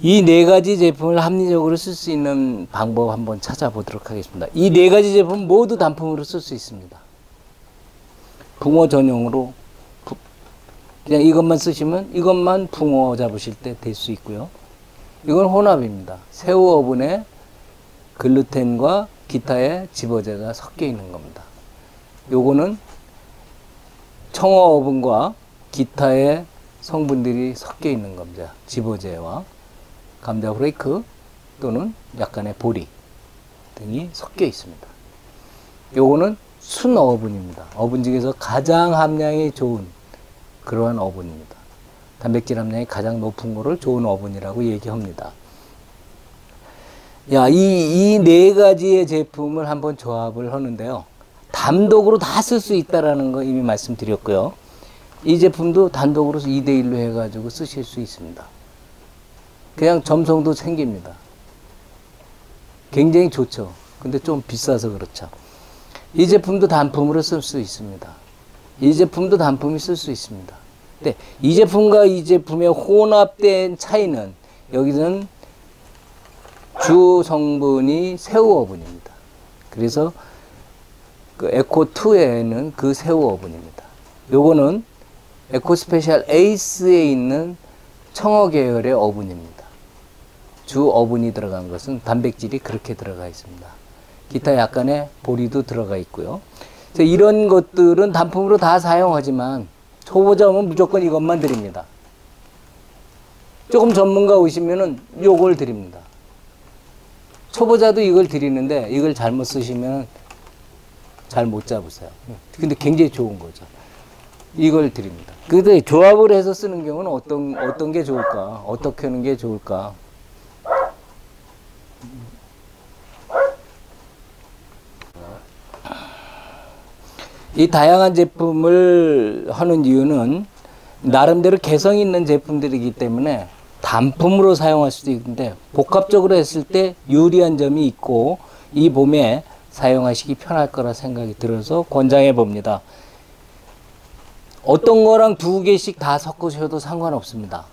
이 네 가지 제품을 합리적으로 쓸 수 있는 방법 한번 찾아보도록 하겠습니다. 이 네 가지 제품 모두 단품으로 쓸 수 있습니다. 붕어 전용으로 그냥 이것만 쓰시면 이것만 붕어 잡으실 때 될 수 있고요. 이건 혼합입니다. 새우 어분에 글루텐과 기타의 집어제가 섞여 있는 겁니다. 요거는 청어 어분과 기타의 성분들이 섞여 있는 겁니다. 집어제와 감자 후레이크 또는 약간의 보리 등이 섞여 있습니다. 요거는 순 어분입니다. 어분 중에서 가장 함량이 좋은 그러한 어분입니다. 단백질 함량이 가장 높은 거를 좋은 어분이라고 얘기합니다. 이 네 가지의 제품을 한번 조합을 하는데요. 단독으로 다 쓸 수 있다라는 거 이미 말씀드렸고요. 이 제품도 단독으로 2대1로 해가지고 쓰실 수 있습니다. 그냥 점성도 생깁니다. 굉장히 좋죠. 근데 좀 비싸서 그렇죠. 이 제품도 단품으로 쓸 수 있습니다. 이 제품도 단품이 쓸 수 있습니다. 근데 이 제품과 이 제품의 혼합된 차이는 여기는 주 성분이 새우 어분입니다. 그래서 그 에코2에는 그 새우 어분입니다. 요거는 에코 스페셜 에이스에 있는 청어 계열의 어분입니다. 주 어분이 들어간 것은 단백질이 그렇게 들어가 있습니다. 기타 약간의 보리도 들어가 있고요. 이런 것들은 단품으로 다 사용하지만 초보자면 무조건 이것만 드립니다. 조금 전문가 오시면은 요걸 드립니다. 초보자도 이걸 드리는데 이걸 잘못 쓰시면 잘 못 잡으세요. 근데 굉장히 좋은 거죠. 이걸 드립니다. 근데 조합을 해서 쓰는 경우는 어떤 게 좋을까? 어떻게 하는 게 좋을까? 이 다양한 제품을 하는 이유는 나름대로 개성 있는 제품들이기 때문에 단품으로 사용할 수도 있는데 복합적으로 했을 때 유리한 점이 있고 이 봄에 사용하시기 편할 거라 생각이 들어서 권장해 봅니다. 어떤 거랑 두 개씩 다 섞으셔도 상관없습니다.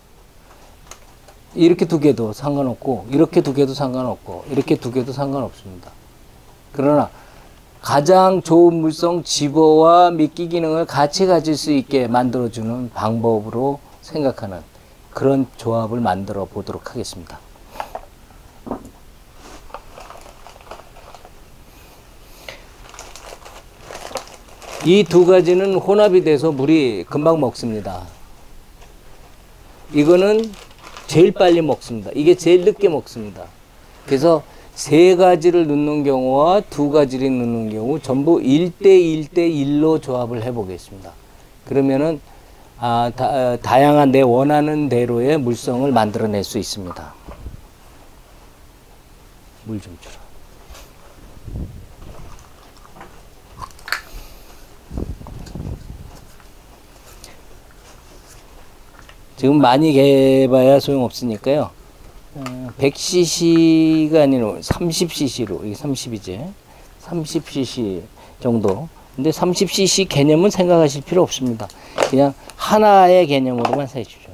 이렇게 두 개도 상관없고 이렇게 두 개도 상관없고 이렇게 두 개도 상관없습니다. 그러나 가장 좋은 물성 집어와 미끼 기능을 같이 가질 수 있게 만들어주는 방법으로 생각하는 그런 조합을 만들어 보도록 하겠습니다. 이 두 가지는 혼합이 돼서 물이 금방 먹습니다. 이거는 제일 빨리 먹습니다. 이게 제일 늦게 먹습니다. 그래서 세 가지를 넣는 경우와 두 가지를 넣는 경우 전부 1대1대1로 조합을 해 보겠습니다. 그러면은 다양한 내 원하는 대로의 물성을 만들어낼 수 있습니다. 물 좀 주라. 지금 많이 개봐야 소용없으니까요. 100cc가 아니라 30cc로, 이게 30이지. 30cc 정도. 근데 30cc 개념은 생각하실 필요 없습니다. 그냥 하나의 개념으로만 세주죠.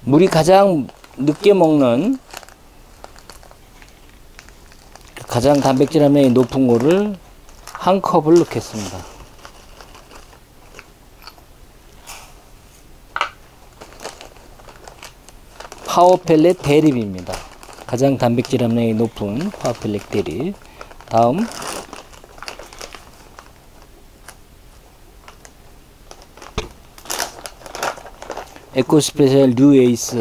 물이 가장 늦게 먹는 가장 단백질 함량이 높은 거를 한 컵을 넣겠습니다. 파워펠렛 대립입니다. 가장 단백질 함량이 높은 파워펠렛 대립. 다음 에코스페셜 뉴에이스,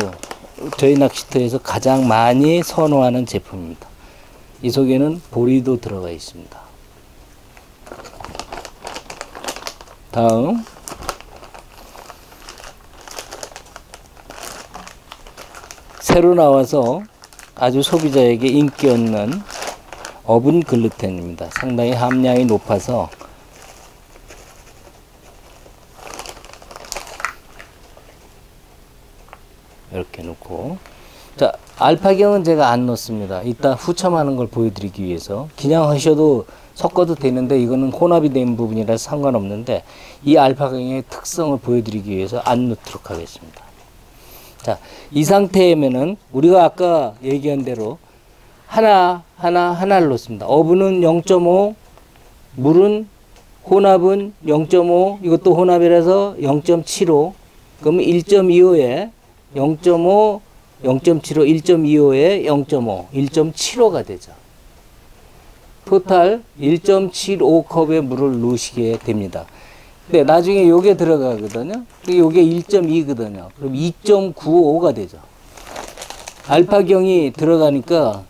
저희 낚시터에서 가장 많이 선호하는 제품입니다. 이 속에는 보리도 들어가 있습니다. 다음 새로 나와서 아주 소비자에게 인기 없는 어분 글루텐입니다. 상당히 함량이 높아서 이렇게 놓고, 자, 알파경은 제가 안 넣습니다. 이따 후첨하는 걸 보여드리기 위해서. 그냥 하셔도 섞어도 되는데 이거는 혼합이 된 부분이라 상관없는데 이 알파경의 특성을 보여드리기 위해서 안 넣도록 하겠습니다. 자, 이 상태면은 우리가 아까 얘기한 대로 하나를 넣습니다. 어분은 0.5, 물은 혼합은 0.5, 이것도 혼합이라서 0.75. 그러면 1.25에 0.5, 0.75, 1.25에 0.5, 1.75가 되죠. 토탈 1.75컵의 물을 넣으시게 됩니다. 근데 나중에 요게 들어가거든요. 요게 1.2거든요. 그럼 2.95가 되죠. 알파경이 들어가니까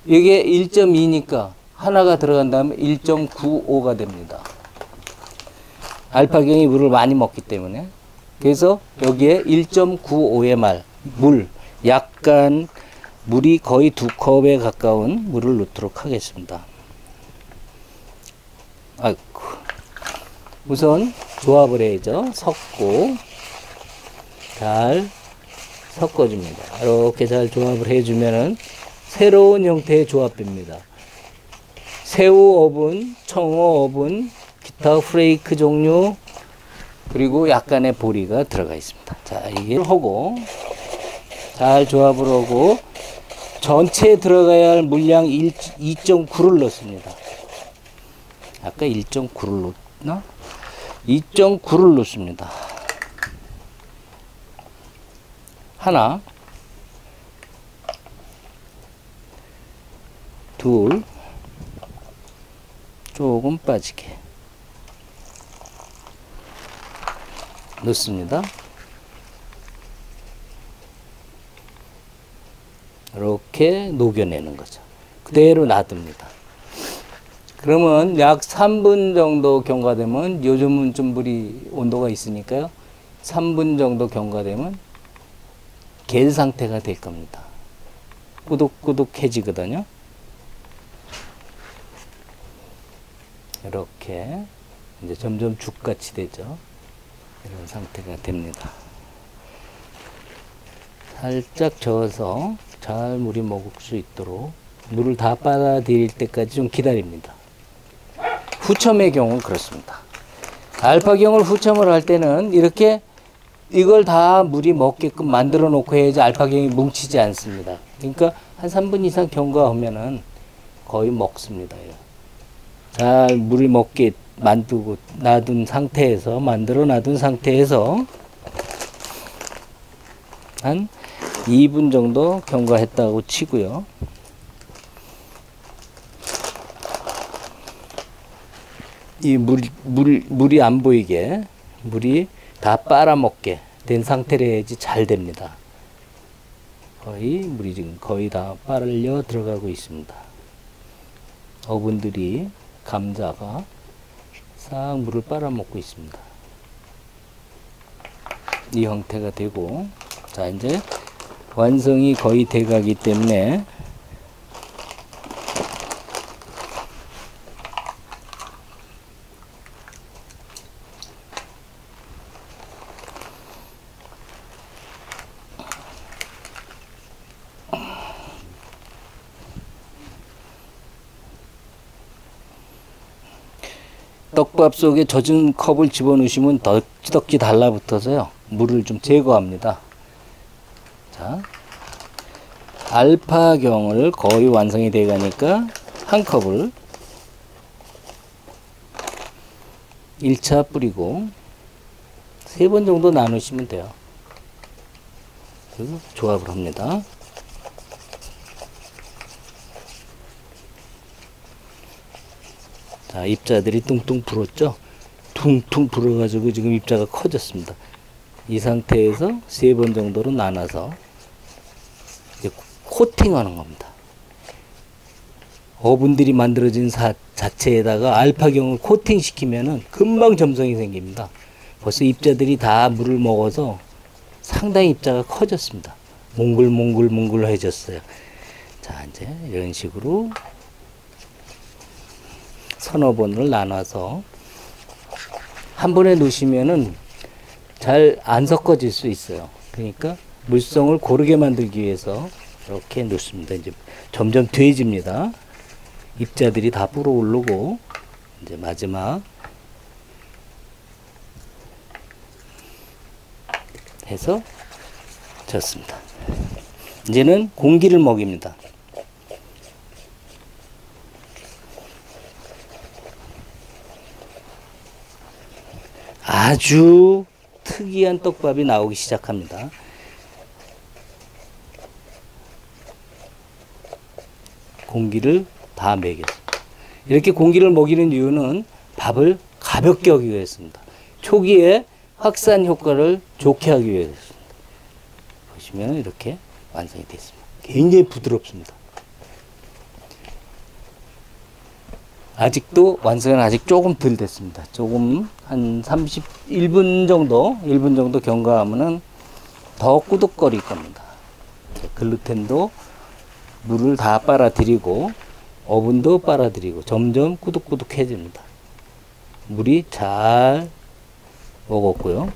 이게 1.2니까 하나가 들어간 다음에 1.95가 됩니다. 알파경이 물을 많이 먹기 때문에. 그래서 여기에 1.95의 물, 약간 물이 거의 2컵에 가까운 물을 넣도록 하겠습니다. 아이고. 우선 조합을 해야죠. 섞고 잘 섞어줍니다. 이렇게 잘 조합을 해주면은 새로운 형태의 조합입니다. 새우 어분, 청어 어분, 기타 프레이크 종류, 그리고 약간의 보리가 들어가 있습니다. 자, 이게 하고 잘 조합을 하고 전체에 들어가야 할 물량 2.9를 넣습니다. 아까 1.9를 넣었나? 2.9를 넣습니다. 하나, 둘, 조금 빠지게 넣습니다. 이렇게 녹여내는 거죠. 그대로 놔둡니다. 그러면 약 3분 정도 경과되면, 요즘은 좀 물이 온도가 있으니까요. 3분 정도 경과되면 겔 상태가 될 겁니다. 꾸덕꾸덕해지거든요. 이렇게 이제 점점 죽같이 되죠. 이런 상태가 됩니다. 살짝 저어서 잘 물이 먹을 수 있도록 물을 다 빨아들일 때까지 좀 기다립니다. 후첨의 경우는 그렇습니다. 알파경을 후첨을 할 때는 이렇게 이걸 다 물이 먹게끔 만들어 놓고 해야지 알파경이 뭉치지 않습니다. 그러니까 한 3분 이상 경과하면은 거의 먹습니다. 잘 물이 먹게 만들고 놔둔 상태에서, 만들어 놔둔 상태에서 한 2분 정도 경과했다고 치고요. 이 물이 안 보이게, 물이 다 빨아먹게 된 상태로 해야지 잘 됩니다. 거의 물이 지금 거의 다 빨려 들어가고 있습니다. 어분들이, 감자가 싹 물을 빨아먹고 있습니다. 이 형태가 되고, 자, 이제 완성이 거의 돼가기 때문에 떡밥 속에 젖은 컵을 집어넣으시면 덕지덕지 달라붙어서요, 물을 좀 제거합니다. 자, 알파경을 거의 완성이 돼 가니까 한 컵을 1차 뿌리고 3번 정도 나누시면 돼요. 그래서 조합을 합니다. 자, 입자들이 뚱뚱 불었죠? 퉁퉁 불어가지고 지금 입자가 커졌습니다. 이 상태에서 3번 정도로 나눠서 이제 코팅하는 겁니다. 어분들이 만들어진 자체에다가 알파경을 코팅시키면은 금방 점성이 생깁니다. 벌써 입자들이 다 물을 먹어서 상당히 입자가 커졌습니다. 몽글몽글몽글해졌어요. 자, 이제 이런 식으로 서너 번을 나눠서 한 번에 넣으시면은 잘 안 섞어질 수 있어요. 그러니까 물성을 고르게 만들기 위해서 이렇게 넣습니다. 이제 점점 돼집니다. 입자들이 다 불어오르고, 이제 마지막 해서 좋습니다. 이제는 공기를 먹입니다. 아주 특이한 떡밥이 나오기 시작합니다. 공기를 다 먹였습니다. 이렇게 공기를 먹이는 이유는 밥을 가볍게 하기 위해서입니다. 초기에 확산 효과를 좋게 하기 위해서입니다. 보시면 이렇게 완성이 됐습니다. 굉장히 부드럽습니다. 아직도 완성은 아직 조금 덜 됐습니다. 조금 한 31분 정도, 1분 정도 경과하면은 더 꾸덕거릴 겁니다. 글루텐도 물을 다 빨아들이고 어분도 빨아들이고 점점 꾸덕꾸덕해집니다. 물이 잘 먹었고요.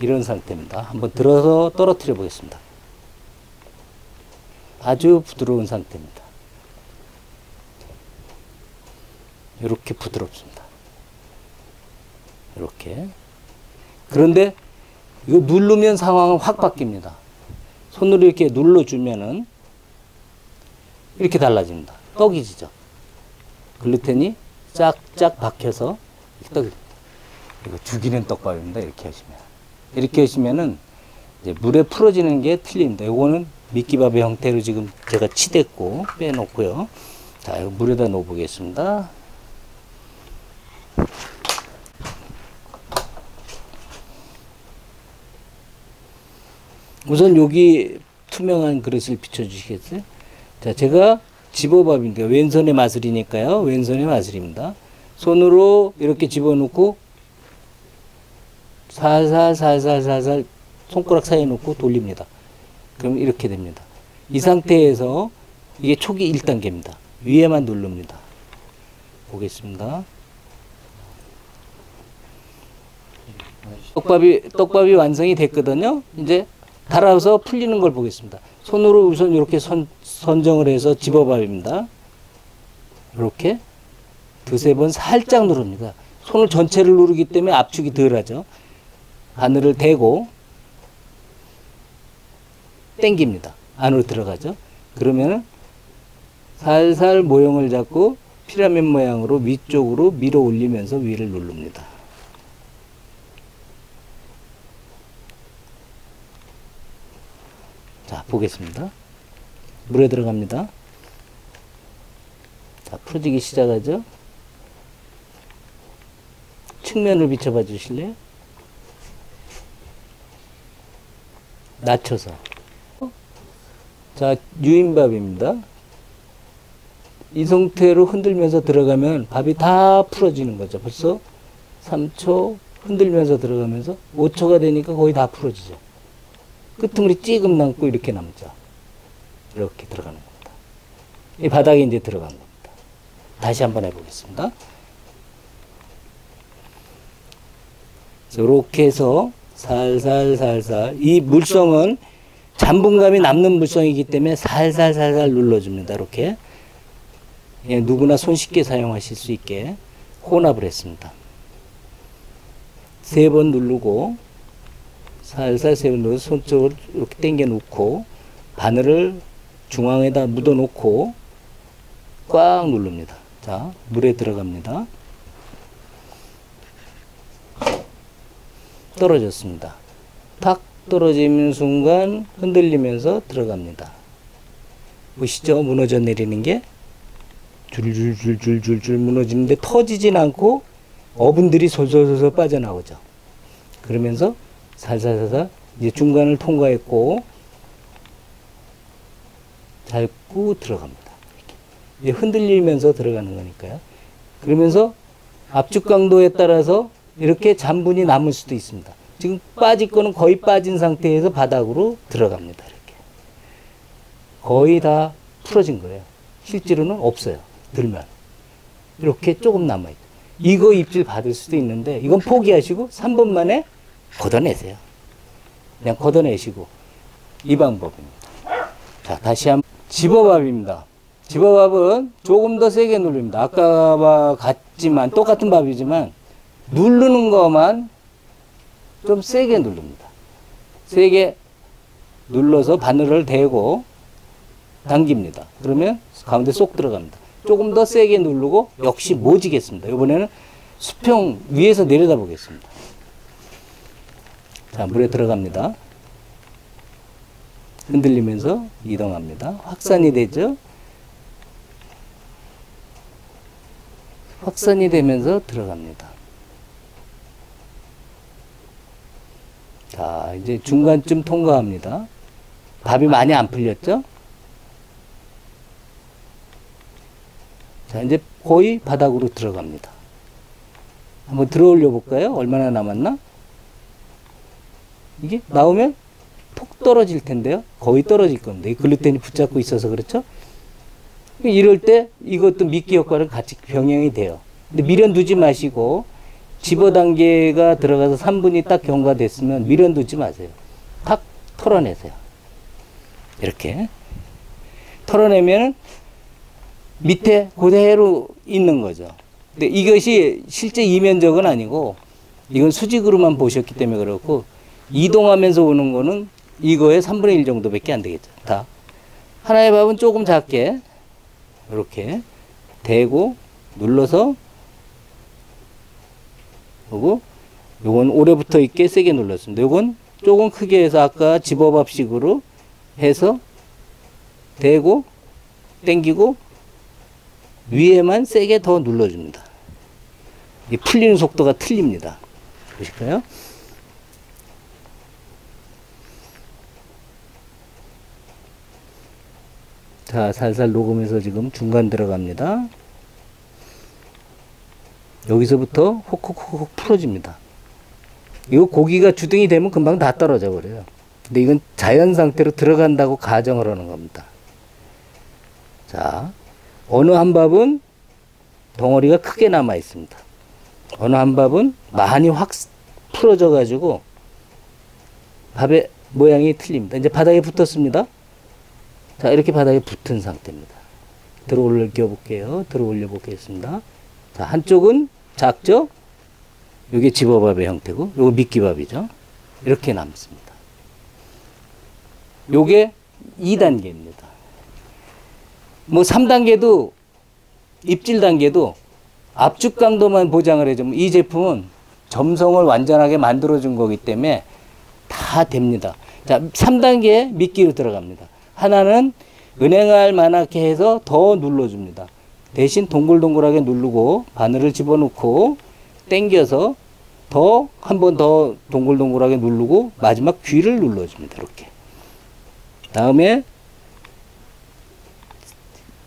이런 상태입니다. 한번 들어서 떨어뜨려 보겠습니다. 아주 부드러운 상태입니다. 이렇게 부드럽습니다. 이렇게. 그런데 이거 누르면 상황은 확 바뀝니다. 손으로 이렇게 눌러주면은 이렇게 달라집니다. 떡이 지죠. 글루텐이 쫙쫙 박혀서 떡이. 이거 죽이는 떡밥입니다. 이렇게 하시면. 이렇게 하시면은 이제 물에 풀어지는 게 틀립니다. 이거는 미끼밥의 형태로 지금 제가 치댔고 빼놓고요. 자, 이거 물에다 넣어 보겠습니다. 우선 여기 투명한 그릇을 비춰주시겠어요? 자, 제가 집어밥인데 왼손의 마술이니까요. 왼손의 마술입니다. 손으로 이렇게 집어넣고 살살 손가락 사이에 놓고 돌립니다. 그럼 이렇게 됩니다. 이 상태에서 이게 초기 1단계입니다. 위에만 누릅니다. 보겠습니다. 떡밥이 완성이 됐거든요. 이제 달아서 풀리는 걸 보겠습니다. 손으로 우선 이렇게 선정을 해서 집어밥입니다. 이렇게 두세 번 살짝 누릅니다. 손을 전체를 누르기 때문에 압축이 덜하죠. 바늘을 대고 당깁니다. 안으로 들어가죠. 그러면은 살살 모형을 잡고 피라미드 모양으로 위쪽으로 밀어 올리면서 위를 누릅니다. 자, 보겠습니다. 물에 들어갑니다. 자, 풀어지기 시작하죠. 측면을 비춰봐 주실래요? 낮춰서. 자, 유인밥입니다. 이 상태로 흔들면서 들어가면 밥이 다 풀어지는 거죠. 벌써 3초 흔들면서 들어가면서 5초가 되니까 거의 다 풀어지죠. 끄트머리 찌금 남고 이렇게 남죠. 이렇게 들어가는 겁니다. 이 바닥에 이제 들어간 겁니다. 다시 한번 해보겠습니다. 이렇게 해서 살살 이 물성은 잔분감이 남는 물성이기 때문에 살살 눌러줍니다. 이렇게 예, 누구나 손쉽게 사용하실 수 있게 혼합을 했습니다. 3번 누르고 살살 3번 누르고 손쪽을 이렇게 당겨 놓고 바늘을 중앙에다 묻어 놓고 꽉 누릅니다. 자, 물에 들어갑니다. 떨어졌습니다. 탁 떨어지는 순간 흔들리면서 들어갑니다. 보시죠? 무너져 내리는 게 줄줄줄줄줄 무너지는데 터지진 않고 어분들이 솔솔 빠져나오죠. 그러면서 살살살살 이제 중간을 통과했고 잘 들어갑니다. 이제 흔들리면서 들어가는 거니까요. 그러면서 압축 강도에 따라서 이렇게 잔분이 남을 수도 있습니다. 지금 빠질 거는 거의 빠진 상태에서 바닥으로 들어갑니다. 이렇게 거의 다 풀어진 거예요. 실제로는 없어요. 들면 이렇게 조금 남아있고 이거 입질 받을 수도 있는데 이건 포기하시고 3번 만에 걷어내세요. 그냥 걷어내시고 이 방법입니다. 자, 다시 한번 집어밥입니다. 집어밥은 조금 더 세게 누릅니다. 아까와 같지만 똑같은 밥이지만 누르는 것만 좀 세게 누릅니다. 세게 눌러서 바늘을 대고 당깁니다. 그러면 가운데 쏙 들어갑니다. 조금 더 세게 누르고 역시 모지겠습니다. 이번에는 수평 위에서 내려다 보겠습니다. 자, 물에 들어갑니다. 흔들리면서 이동합니다. 확산이 되죠. 확산이 되면서 들어갑니다. 자, 이제 중간쯤 통과합니다. 밥이 많이 안 풀렸죠? 자, 이제 거의 바닥으로 들어갑니다. 한번 들어 올려 볼까요? 얼마나 남았나? 이게 나오면 톡 떨어질 텐데요. 거의 떨어질 겁니다. 이 글루텐이 붙잡고 있어서 그렇죠? 이럴 때 이것도 미끼 효과를 같이 병행이 돼요. 근데 미련 두지 마시고 집어당개가 들어가서 3분이 딱 경과됐으면 미련 두지 마세요. 탁 털어내세요. 이렇게 털어내면 밑에 그대로 있는 거죠. 근데 이것이 실제 이면적은 아니고 이건 수직으로만 보셨기 때문에 그렇고 이동하면서 오는 거는 이거의 3분의 1 정도밖에 안 되겠죠. 다 하나의 밥은 조금 작게 이렇게 대고 눌러서 그리고 요건 오래 붙어 있게 세게 눌렀습니다. 요건 조금 크게 해서 아까 집어밥식으로 해서 대고 당기고 위에만 세게 더 눌러줍니다. 이 풀리는 속도가 틀립니다. 보실까요? 자, 살살 녹으면서 지금 중간 들어갑니다. 여기서부터 혹혹혹 풀어집니다. 이거 고기가 주둥이 되면 금방 다 떨어져 버려요. 근데 이건 자연 상태로 들어간다고 가정을 하는 겁니다. 자, 어느 한 밥은 덩어리가 크게 남아 있습니다. 어느 한 밥은 많이 확 풀어져 가지고 밥의 모양이 틀립니다. 이제 바닥에 붙었습니다. 자, 이렇게 바닥에 붙은 상태입니다. 들어 올려 볼게요. 들어 올려 보겠습니다. 자, 한쪽은 작죠? 이게 집어밥의 형태고, 요거 미끼밥이죠. 이렇게 남습니다. 요게 2단계입니다. 뭐 3단계도 입질 단계도 압축 강도만 보장을 해주면 이 제품은 점성을 완전하게 만들어준 거기 때문에 다 됩니다. 자, 3단계 미끼로 들어갑니다. 하나는 은행알 만하게 해서 더 눌러줍니다. 대신 동글동글하게 누르고 바늘을 집어넣고 당겨서 더 한 번 더 동글동글하게 누르고 마지막 귀를 눌러줍니다. 이렇게. 다음에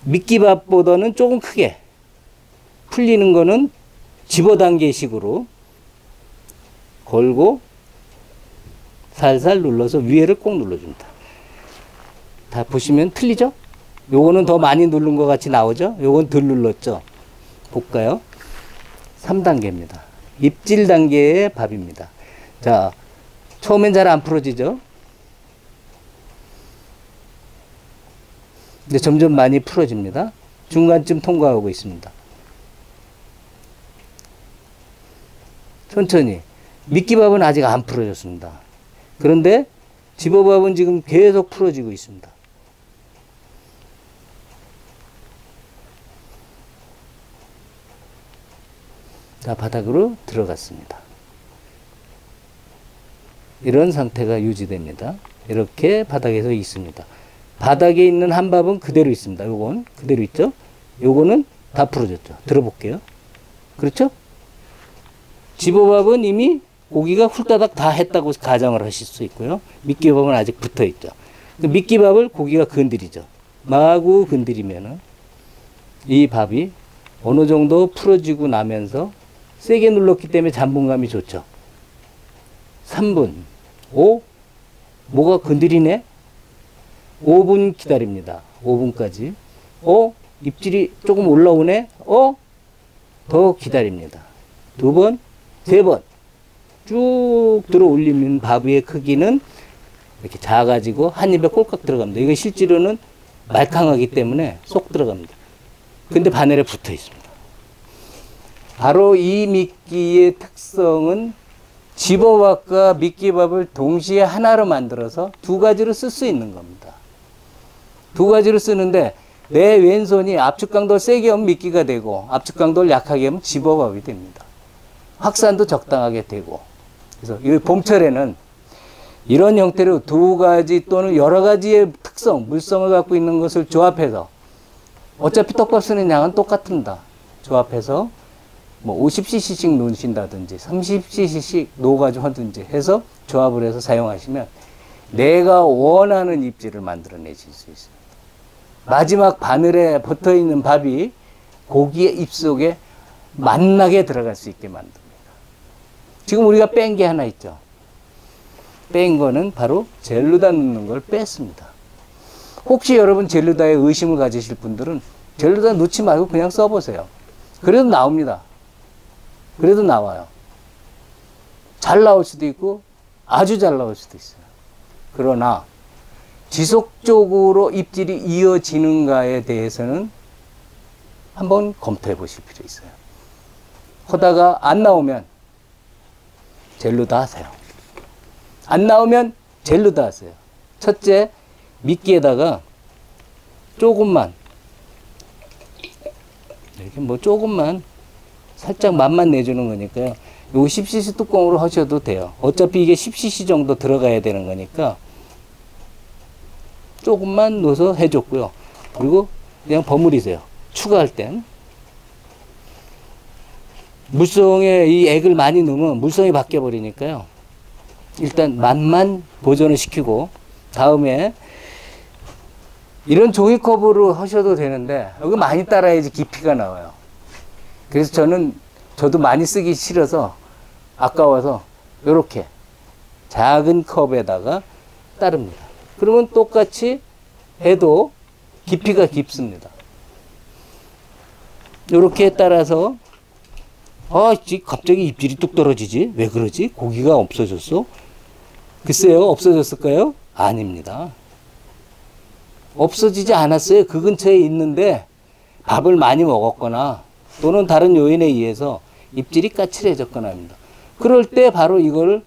미끼밥보다는 조금 크게 풀리는 거는 집어당기식으로 걸고 살살 눌러서 위에를 꼭 눌러줍니다. 다 보시면 틀리죠? 요거는 더 많이 누른 것 같이 나오죠? 요건 덜 눌렀죠? 볼까요? 3단계입니다. 입질 단계의 밥입니다. 자, 처음엔 잘 안 풀어지죠? 근데 점점 많이 풀어집니다. 중간쯤 통과하고 있습니다. 천천히. 미끼밥은 아직 안 풀어졌습니다. 그런데 집어밥은 지금 계속 풀어지고 있습니다. 자, 바닥으로 들어갔습니다. 이런 상태가 유지됩니다. 이렇게 바닥에서 있습니다. 바닥에 있는 한 밥은 그대로 있습니다. 요건 그대로 있죠? 요거는 다 풀어졌죠. 들어볼게요. 그렇죠? 집어밥은 이미 고기가 훌따닥 다 했다고 가정을 하실 수 있고요. 미끼밥은 아직 붙어 있죠. 미끼밥을 고기가 건드리죠. 마구 건드리면은 이 밥이 어느 정도 풀어지고 나면서 세게 눌렀기 때문에 잠분감이 좋죠. 3분, 5, 뭐가 건드리네? 5분 기다립니다. 5분까지. 입질이 조금 올라오네? 더 기다립니다. 2번, 3번. 쭉 들어 올리면 밥의 크기는 이렇게 작아지고 한 입에 꼴깍 들어갑니다. 이거 실제로는 말캉하기 때문에 쏙 들어갑니다. 근데 바늘에 붙어 있습니다. 바로 이 미끼의 특성은 집어밥과 미끼밥을 동시에 하나로 만들어서 두 가지로 쓸 수 있는 겁니다. 두 가지로 쓰는데 내 왼손이 압축 강도를 세게 하면 미끼가 되고 압축 강도를 약하게 하면 집어밥이 됩니다. 확산도 적당하게 되고. 그래서 이 봄철에는 이런 형태로 두 가지 또는 여러 가지의 특성, 물성을 갖고 있는 것을 조합해서 어차피 떡밥 쓰는 양은 똑같습니다. 조합해서 뭐 50cc씩 놓으신다든지 30cc씩 놓아가지고 하든지 해서 조합을 해서 사용하시면 내가 원하는 입질을 만들어내실 수 있습니다. 마지막 바늘에 붙어있는 밥이 고기의 입속에 만나게 들어갈 수 있게 만듭니다. 지금 우리가 뺀 게 하나 있죠. 뺀 거는 바로 젤루다 넣는 걸 뺐습니다. 혹시 여러분 젤루다에 의심을 가지실 분들은 젤루다 넣지 말고 그냥 써보세요. 그래도 나옵니다. 그래도 나와요. 잘 나올 수도 있고 아주 잘 나올 수도 있어요. 그러나 지속적으로 입질이 이어지는가에 대해서는 한번 검토해 보실 필요 있어요. 하다가 안 나오면 젤루다 하세요. 안 나오면 젤루다 하세요. 첫째, 미끼에다가 조금만 이렇게 뭐 조금만 살짝 맛만 내주는 거니까요. 요 10cc 뚜껑으로 하셔도 돼요. 어차피 이게 10cc 정도 들어가야 되는 거니까 조금만 넣어서 해줬고요. 그리고 그냥 버무리세요. 추가할 땐. 물성에 이 액을 많이 넣으면 물성이 바뀌어 버리니까요. 일단 맛만 보존을 시키고 다음에 이런 종이컵으로 하셔도 되는데 여기 많이 따라야지 깊이가 나와요. 그래서 저도 많이 쓰기 싫어서 아까워서 이렇게 작은 컵에다가 따릅니다. 그러면 똑같이 해도 깊이가 깊습니다. 이렇게 따라서 갑자기 입질이 뚝 떨어지지? 왜 그러지? 고기가 없어졌어? 글쎄요, 없어졌을까요? 아닙니다. 없어지지 않았어요. 그 근처에 있는데 밥을 많이 먹었거나 또는 다른 요인에 의해서 입질이 까칠해졌거나 합니다. 그럴 때 바로 이걸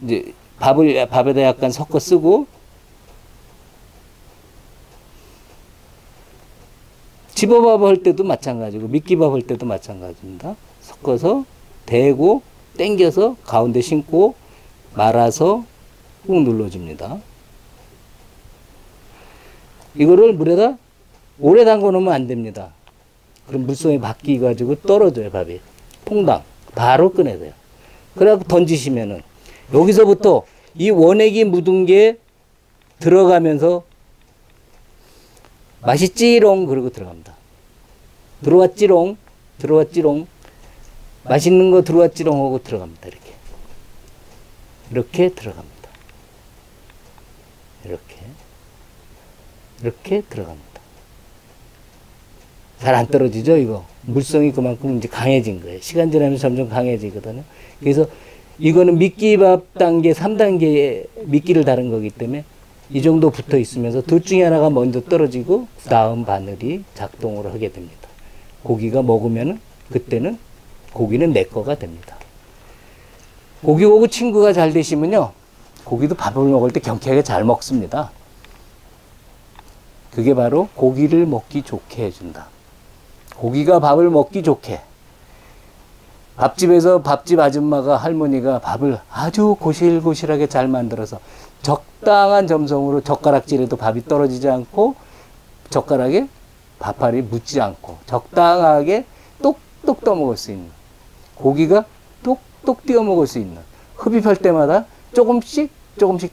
이제 밥에다 약간 섞어 쓰고 집어밥 할 때도 마찬가지고 미끼밥 할 때도 마찬가지입니다. 섞어서 대고 당겨서 가운데 심고 말아서 꾹 눌러줍니다. 이거를 물에다 오래 담궈 놓으면 안 됩니다. 그럼 물성이 바뀌어가지고 떨어져요, 밥이. 퐁당. 바로 꺼내야 돼요. 그래갖고 던지시면은 여기서부터 이 원액이 묻은 게 들어가면서 맛있지롱 그러고 들어갑니다. 들어왔지롱, 들어왔지롱. 맛있는 거 들어왔지롱 하고 들어갑니다. 이렇게 들어갑니다. 이렇게 들어갑니다. 잘 안 떨어지죠, 이거. 물성이 그만큼 이제 강해진 거예요. 시간 지나면 점점 강해지거든요. 그래서 이거는 미끼밥 단계, 3단계의 미끼를 다른 거기 때문에 이 정도 붙어 있으면서 둘 중에 하나가 먼저 떨어지고 그 다음 바늘이 작동을 하게 됩니다. 고기가 먹으면 그때는 고기는 내 거가 됩니다. 고기하고 친구가 잘 되시면요. 고기도 밥을 먹을 때 경쾌하게 잘 먹습니다. 그게 바로 고기를 먹기 좋게 해준다. 고기가 밥을 먹기 좋게. 밥집에서 밥집 아줌마가 할머니가 밥을 아주 고실고실하게 잘 만들어서 적당한 점성으로 젓가락질해도 밥이 떨어지지 않고 젓가락에 밥알이 묻지 않고 적당하게 똑똑 떠먹을 수 있는 고기가 똑똑 띄어 먹을 수 있는 흡입할 때마다 조금씩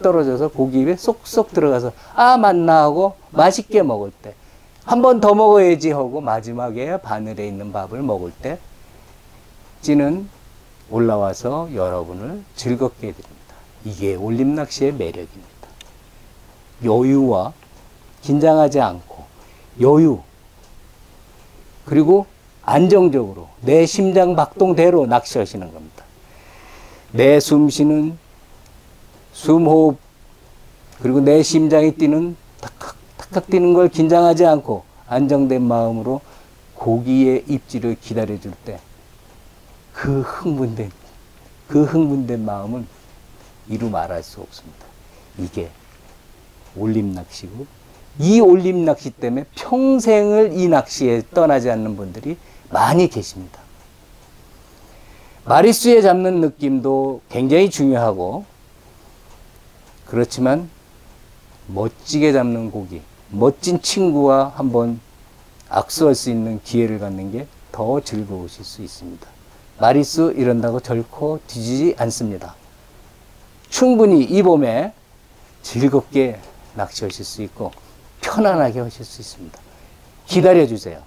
떨어져서 고기 입에 쏙쏙 들어가서 맞나 하고 맛있게 먹을 때 한 번 더 먹어야지 하고 마지막에 바늘에 있는 밥을 먹을 때 찌는 올라와서 여러분을 즐겁게 해드립니다. 이게 올림낚시의 매력입니다. 여유와 긴장하지 않고 여유 그리고 안정적으로 내 심장 박동대로 낚시하시는 겁니다. 내 숨쉬는 숨호흡 그리고 내 심장이 뛰는 탁탁 뛰는 걸 긴장하지 않고 안정된 마음으로 고기의 입질을 기다려줄 때 그 흥분된 그 흥분된 마음은 이루 말할 수 없습니다. 이게 올림 낚시고, 이 올림 낚시 때문에 평생을 이 낚시에 떠나지 않는 분들이 많이 계십니다. 마리수에 잡는 느낌도 굉장히 중요하고, 그렇지만 멋지게 잡는 고기, 멋진 친구와 한번 악수할 수 있는 기회를 갖는 게 더 즐거우실 수 있습니다. 마리수 이런다고 결코 뒤지지 않습니다. 충분히 이 봄에 즐겁게 낚시하실 수 있고 편안하게 하실 수 있습니다. 기다려주세요.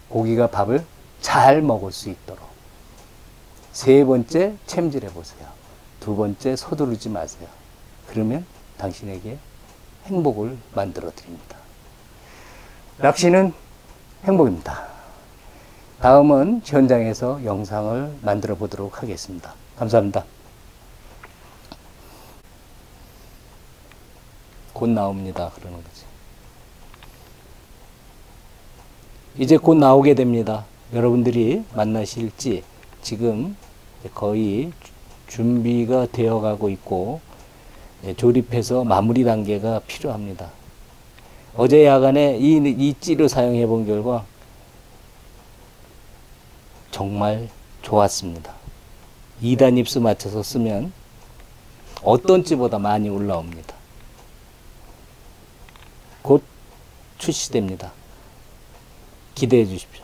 고기가 밥을 잘 먹을 수 있도록. 세 번째, 챔질해 보세요. 두 번째, 서두르지 마세요. 그러면 당신에게 행복을 만들어 드립니다. 낚시는 행복입니다. 다음은 현장에서 영상을 만들어 보도록 하겠습니다. 감사합니다. 곧 나옵니다. 그러는 거지. 이제 곧 나오게 됩니다. 여러분들이 만나실지 지금 거의 준비가 되어 가고 있고, 조립해서 마무리 단계가 필요합니다. 어제 야간에 이 찌를 사용해 본 결과 정말 좋았습니다. 2단 입수 맞춰서 쓰면 어떤 찌보다 많이 올라옵니다. 곧 출시됩니다. 기대해 주십시오.